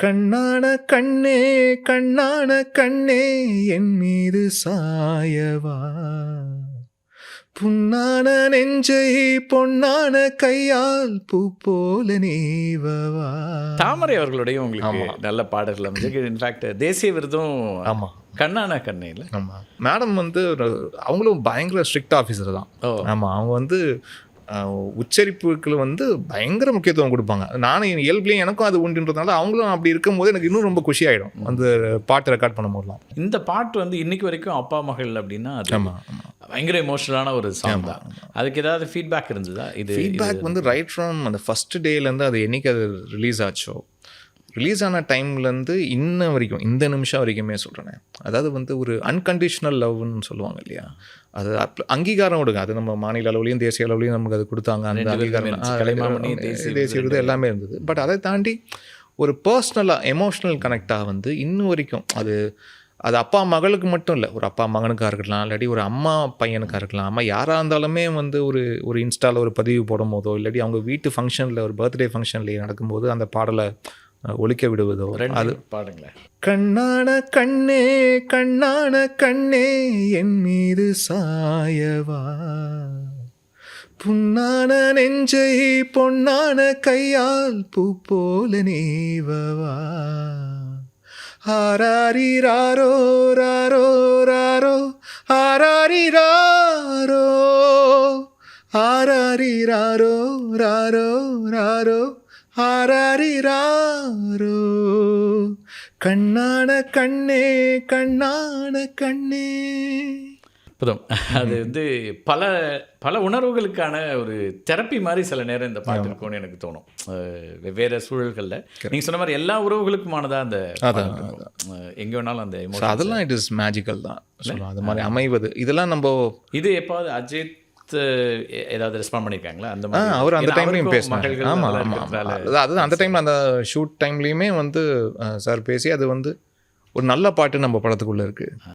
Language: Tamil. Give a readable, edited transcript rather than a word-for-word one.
கண்ணான கண்ணே கண்ணான கண்ணே என் மீது சாயவா, புண்ணான நெஞ்சை பொன்னான கையால் பூ போல நீவவா. தாமரை அவர்களுடைய உங்களுக்கு நல்ல பாடல்கள் அமைஞ்சு இன்ஃபேக்ட் தேசிய விருதும் ஆமாம் கண்ணான கண்ணே இல்லை. ஆமாம், மேடம் வந்து அவங்களும் பயங்கர ஸ்ட்ரிக்ட் ஆஃபீஸர் தான். ஆமாம், அவங்க வந்து உச்சரிப்புக்கு வந்து பயங்கர முக்கியத்துவம் கொடுப்பாங்க. நானும் இயல்புலையும் எனக்கும் அது உண்டுன்றதுனால அவங்களும் அப்படி இருக்கும்போது எனக்கு இன்னும் ரொம்ப குஷி ஆகிடும் அந்த பாட்டு ரெக்கார்ட் பண்ணும்போதுலாம். இந்த பாட்டு வந்து இன்னைக்கு வரைக்கும் அப்பா மகள் அப்படின்னா அது பயங்கர எமோஷனலான ஒரு சாங் தான். அதுக்கு ஏதாவது ஃபீட்பேக் இருந்ததா? இது ஃபீட்பேக் வந்து ரைட் ஃப்ரம் அந்த ஃபஸ்ட் டேலேருந்து அது என்னைக்கு அது ரிலீஸ் ஆச்சோ, ரிலீஸ் ஆன டைம்லேருந்து இன்ன வரைக்கும் இந்த நிமிஷம் வரைக்குமே சொல்கிறேன். அதாவது வந்து ஒரு அன்கண்டிஷனல் லவ்னு சொல்லுவாங்க இல்லையா, அது அங்கீகாரம் கொடுங்க. அது நம்ம மாநில அளவுலையும் தேசிய அளவுலையும் நமக்கு அது கொடுத்தாங்க. அந்த அங்கீகாரம் தேசிய விருது எல்லாமே இருந்தது. பட் அதை தாண்டி ஒரு பர்சனலாக எமோஷ்னல் கனெக்டாக வந்து இன்னும் வரைக்கும் அது அப்பா மகளுக்கு மட்டும் இல்லை, ஒரு அப்பா மகனுக்காக இருக்கலாம், இல்லாட்டி ஒரு அம்மா பையனுக்காக இருக்கலாம். அம்மா யாராக இருந்தாலுமே வந்து ஒரு இன்ஸ்டாவில் ஒரு பதிவு போடும் போதோ, இல்லாட்டி அவங்க வீட்டு ஃபங்க்ஷனில் ஒரு பர்த்டே ஃபங்க்ஷன்லேயே நடக்கும்போது அந்த பாடலை ஒலிக்க விடுவதோ, அது பாடுங்களேன். கண்ணான கண்ணே கண்ணான கண்ணே என் மீது சாயவா, புண்ணான நெஞ்சை பொன்னான கையால் பூ போல நீவவா, ஆராரிராரோ ராரோ ராரோ ஆராரிராரோ ஆராரிராரோ ராரோ ராரோ ஆராரிராரோ, கண்ணான கண்ணே கண்ணான கண்ணே. புதம் அது வந்து பல பல உணர்வுகளுக்கான ஒரு தெரப்பி மாதிரி சில நேரம் இந்த பாட்டு இருக்கும்னு எனக்கு தோணும். வெவ்வேறு சூழல்களில் நீங்கள் சொன்ன மாதிரி எல்லா உறவுகளுக்குமானதாக அந்த எங்கே வேணாலும் அந்த எமோஷன் அதெல்லாம் இட் இஸ் மேஜிக்கல் தான் சொல்லலாம். அது மாதிரி அமைவது இதெல்லாம் நம்ம இது எப்பாவது அஜித் ஏதாவது ரெஸ்பாண்ட் பண்ணியிருக்காங்களா? அந்த மாதிரி அவர் அந்த டைம்லையும் பேசினாங்க. ஆமாம் ஆமாம், அதுதான் அந்த டைமில் அந்த ஷூட் டைம்லேயுமே வந்து சார் பேசி அது வந்து ஒரு நல்ல பாட்டு நம்ம படத்துக்குள்ளே இருக்குது.